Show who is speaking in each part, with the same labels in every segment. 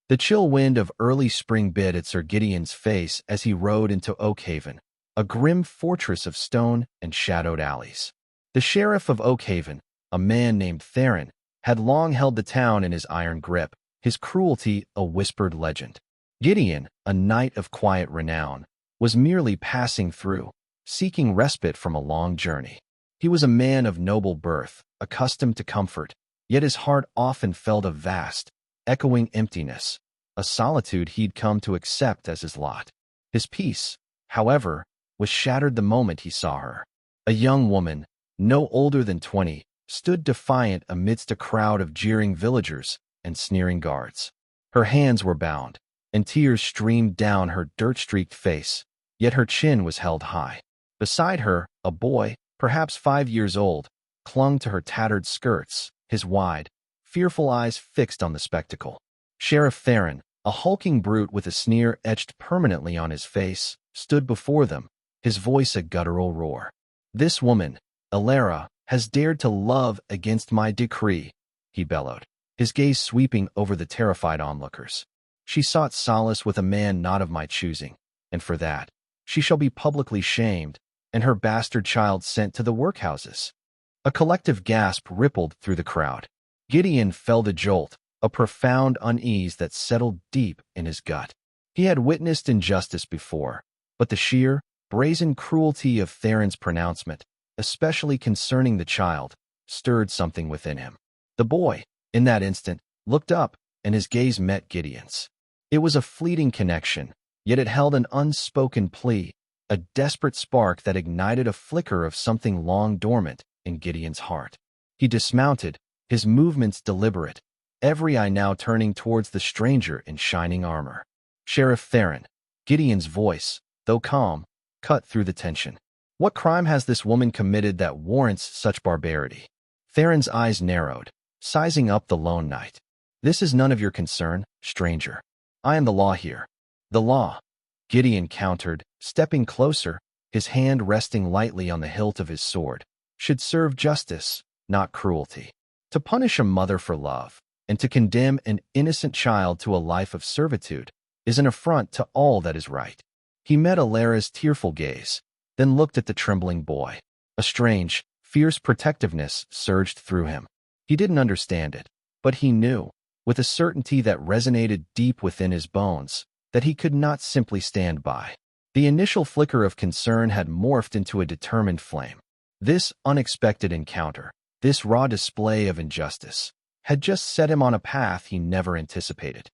Speaker 1: The chill wind of early spring bit at Sir Gideon's face as he rode into Oakhaven, a grim fortress of stone and shadowed alleys. The sheriff of Oakhaven, a man named Theron, had long held the town in his iron grip, his cruelty a whispered legend. Gideon, a knight of quiet renown, was merely passing through, seeking respite from a long journey. He was a man of noble birth, accustomed to comfort, yet his heart often felt a vast, echoing emptiness, a solitude he'd come to accept as his lot. His peace, however, was shattered the moment he saw her. A young woman, no older than 20, stood defiant amidst a crowd of jeering villagers and sneering guards. Her hands were bound, and tears streamed down her dirt-streaked face, yet her chin was held high. Beside her, a boy, perhaps 5 years old, clung to her tattered skirts, his wide, fearful eyes fixed on the spectacle. Sheriff Theron, a hulking brute with a sneer etched permanently on his face, stood before them, his voice a guttural roar. "This woman, Alara, has dared to love against my decree," he bellowed, his gaze sweeping over the terrified onlookers. "She sought solace with a man not of my choosing, and for that, she shall be publicly shamed, and her bastard child sent to the workhouses." A collective gasp rippled through the crowd. Gideon felt a jolt, a profound unease that settled deep in his gut. He had witnessed injustice before, but the sheer, brazen cruelty of Theron's pronouncement, especially concerning the child, stirred something within him. The boy, in that instant, looked up, and his gaze met Gideon's. It was a fleeting connection, yet it held an unspoken plea, a desperate spark that ignited a flicker of something long dormant in Gideon's heart. He dismounted, his movements deliberate, every eye now turning towards the stranger in shining armor. "Sheriff Theron," Gideon's voice, though calm, cut through the tension. "What crime has this woman committed that warrants such barbarity?" Theron's eyes narrowed, sizing up the lone knight. "This is none of your concern, stranger. I am the law here." "The law," Gideon countered, stepping closer, his hand resting lightly on the hilt of his sword, "should serve justice, not cruelty. To punish a mother for love, and to condemn an innocent child to a life of servitude, is an affront to all that is right." He met Alara's tearful gaze, then looked at the trembling boy. A strange, fierce protectiveness surged through him. He didn't understand it, but he knew, with a certainty that resonated deep within his bones, that he could not simply stand by. The initial flicker of concern had morphed into a determined flame. This unexpected encounter, this raw display of injustice, had just set him on a path he never anticipated.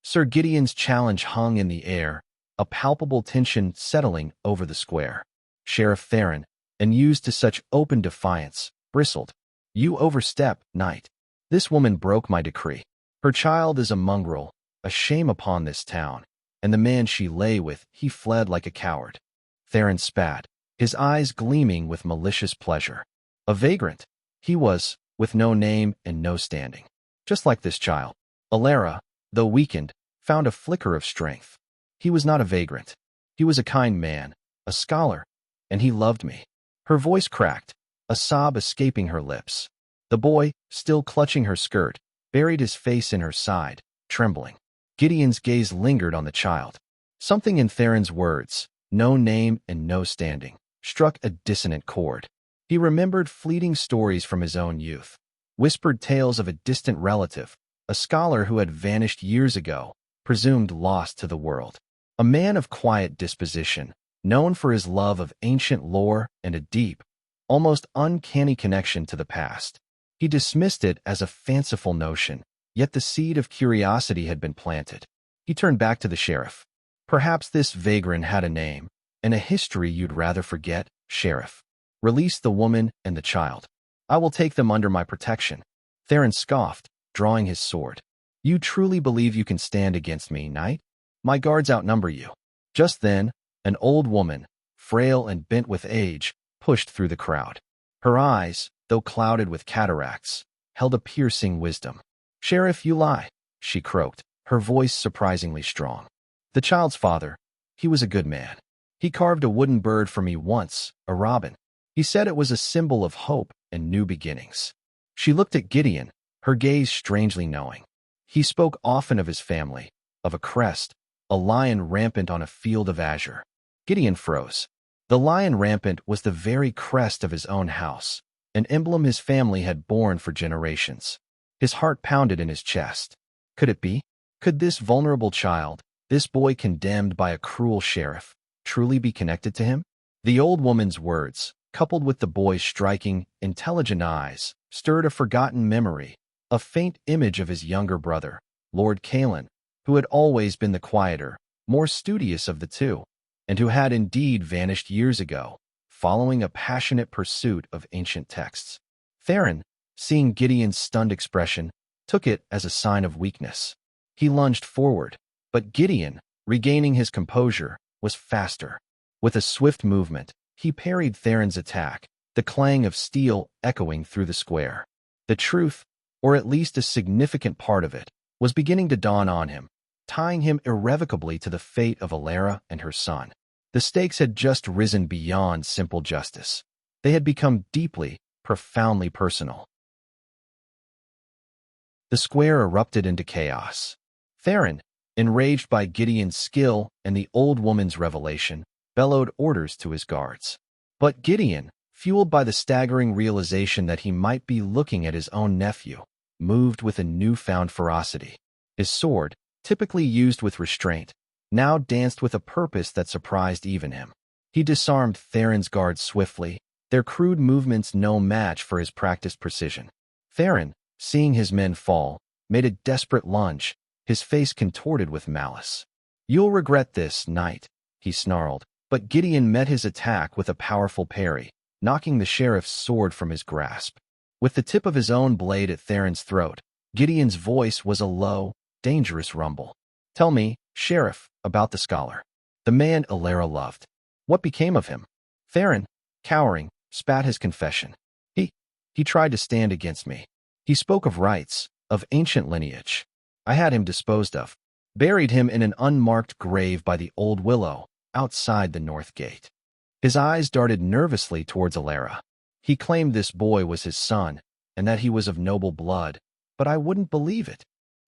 Speaker 1: Sir Gideon's challenge hung in the air, a palpable tension settling over the square. Sheriff Theron, unused to such open defiance, bristled. "You overstep, knight. This woman broke my decree. Her child is a mongrel, a shame upon this town, and the man she lay with, he fled like a coward." Theron spat, his eyes gleaming with malicious pleasure. A vagrant, he was, with no name and no standing. Just like this child. Alara, though weakened, found a flicker of strength. "He was not a vagrant. He was a kind man, a scholar, and he loved me." Her voice cracked, a sob escaping her lips. The boy, still clutching her skirt, buried his face in her side, trembling. Gideon's gaze lingered on the child. Something in Theron's words, no name and no standing, struck a dissonant chord. He remembered fleeting stories from his own youth, whispered tales of a distant relative, a scholar who had vanished years ago, presumed lost to the world. A man of quiet disposition, known for his love of ancient lore and a deep, almost uncanny connection to the past. He dismissed it as a fanciful notion, yet the seed of curiosity had been planted. He turned back to the sheriff. "Perhaps this vagrant had a name, and a history you'd rather forget, Sheriff. Release the woman and the child. I will take them under my protection." Theron scoffed, drawing his sword. "You truly believe you can stand against me, knight? My guards outnumber you." Just then, an old woman, frail and bent with age, pushed through the crowd. Her eyes, though clouded with cataracts, held a piercing wisdom. "Sheriff, you lie," she croaked, her voice surprisingly strong. "The child's father, he was a good man. He carved a wooden bird for me once, a robin. He said it was a symbol of hope and new beginnings." She looked at Gideon, her gaze strangely knowing. He spoke often of his family, of a crest, a lion rampant on a field of azure. Gideon froze. The lion rampant was the very crest of his own house, an emblem his family had borne for generations. His heart pounded in his chest. Could it be? Could this vulnerable child, this boy condemned by a cruel sheriff, truly be connected to him? The old woman's words, coupled with the boy's striking, intelligent eyes, stirred a forgotten memory, a faint image of his younger brother, Lord Callan, who had always been the quieter, more studious of the two, and who had indeed vanished years ago, following a passionate pursuit of ancient texts. Theron, seeing Gideon's stunned expression, took it as a sign of weakness. He lunged forward, but Gideon, regaining his composure, was faster. With a swift movement, he parried Theron's attack, the clang of steel echoing through the square. The truth, or at least a significant part of it, was beginning to dawn on him, tying him irrevocably to the fate of Alara and her son. The stakes had just risen beyond simple justice. They had become deeply, profoundly personal. The square erupted into chaos. Theron, enraged by Gideon's skill and the old woman's revelation, bellowed orders to his guards. But Gideon, fueled by the staggering realization that he might be looking at his own nephew, moved with a newfound ferocity. His sword, typically used with restraint, now danced with a purpose that surprised even him. He disarmed Theron's guards swiftly, their crude movements no match for his practiced precision. Theron, seeing his men fall, made a desperate lunge, his face contorted with malice. "You'll regret this, knight," he snarled, but Gideon met his attack with a powerful parry, knocking the sheriff's sword from his grasp. With the tip of his own blade at Theron's throat, Gideon's voice was a low, dangerous rumble. "Tell me, Sheriff, about the scholar. The man Alara loved. What became of him?" Theron, cowering, spat his confession. He tried to stand against me. He spoke of rights, of ancient lineage. I had him disposed of, buried him in an unmarked grave by the old willow, outside the north gate. His eyes darted nervously towards Alara. He claimed this boy was his son, and that he was of noble blood, but I wouldn't believe it.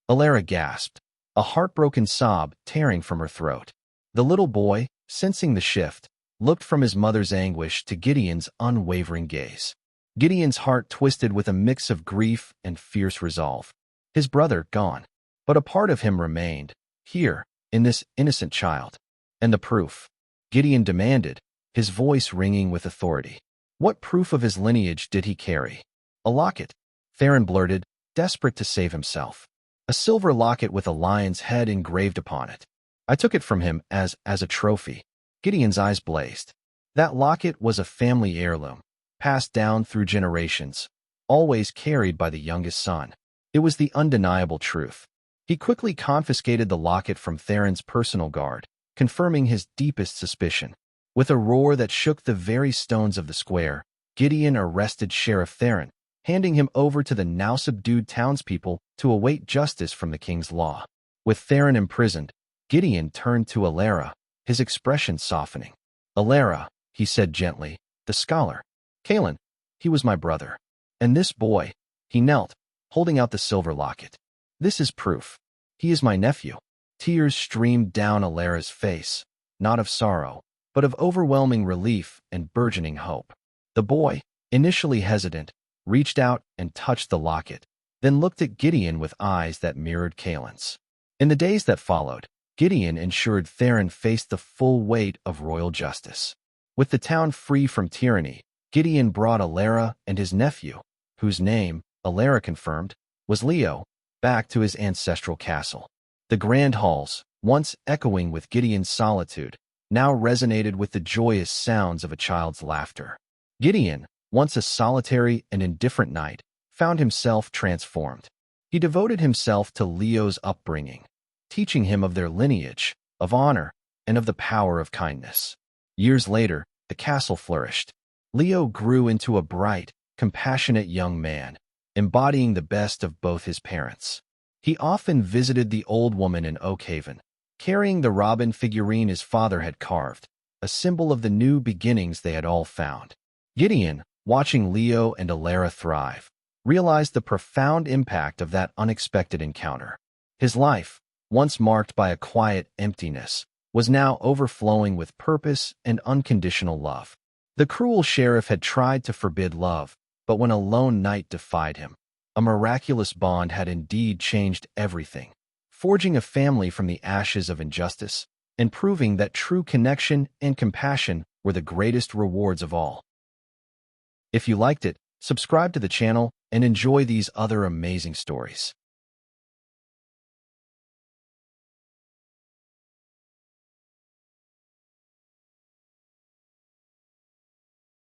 Speaker 1: Alara gasped, a heartbroken sob tearing from her throat. The little boy, sensing the shift, looked from his mother's anguish to Gideon's unwavering gaze. Gideon's heart twisted with a mix of grief and fierce resolve. His brother gone, but a part of him remained, here, in this innocent child. And the proof? Gideon demanded, his voice ringing with authority. What proof of his lineage did he carry? A locket, Theron blurted, desperate to save himself. A silver locket with a lion's head engraved upon it. I took it from him as a trophy. Gideon's eyes blazed. That locket was a family heirloom, passed down through generations, always carried by the youngest son. It was the undeniable truth. He quickly confiscated the locket from Theron's personal guard, confirming his deepest suspicion. With a roar that shook the very stones of the square, Gideon arrested Sheriff Theron, handing him over to the now subdued townspeople to await justice from the king's law. With Theron imprisoned, Gideon turned to Alara, his expression softening. "Alara," he said gently, "the scholar. Callan, he was my brother. And this boy," he knelt, holding out the silver locket. "This is proof. He is my nephew." Tears streamed down Alara's face, not of sorrow, but of overwhelming relief and burgeoning hope. The boy, initially hesitant, reached out and touched the locket, then looked at Gideon with eyes that mirrored Callan's. In the days that followed, Gideon ensured Theron faced the full weight of royal justice. With the town free from tyranny, Gideon brought Alara and his nephew, whose name, Alara confirmed, was Leo, back to his ancestral castle. The grand halls, once echoing with Gideon's solitude, now resonated with the joyous sounds of a child's laughter. Gideon, once a solitary and indifferent knight, found himself transformed. He devoted himself to Leo's upbringing, teaching him of their lineage, of honor, and of the power of kindness. Years later, the castle flourished. Leo grew into a bright, compassionate young man, embodying the best of both his parents. He often visited the old woman in Oakhaven, carrying the robin figurine his father had carved, a symbol of the new beginnings they had all found. Gideon, watching Leo and Alara thrive, realized the profound impact of that unexpected encounter. His life, once marked by a quiet emptiness, was now overflowing with purpose and unconditional love. The cruel sheriff had tried to forbid love, but when a lone knight defied him, a miraculous bond had indeed changed everything, forging a family from the ashes of injustice and proving that true connection and compassion were the greatest rewards of all. If you liked it, subscribe to the channel and enjoy these other amazing stories.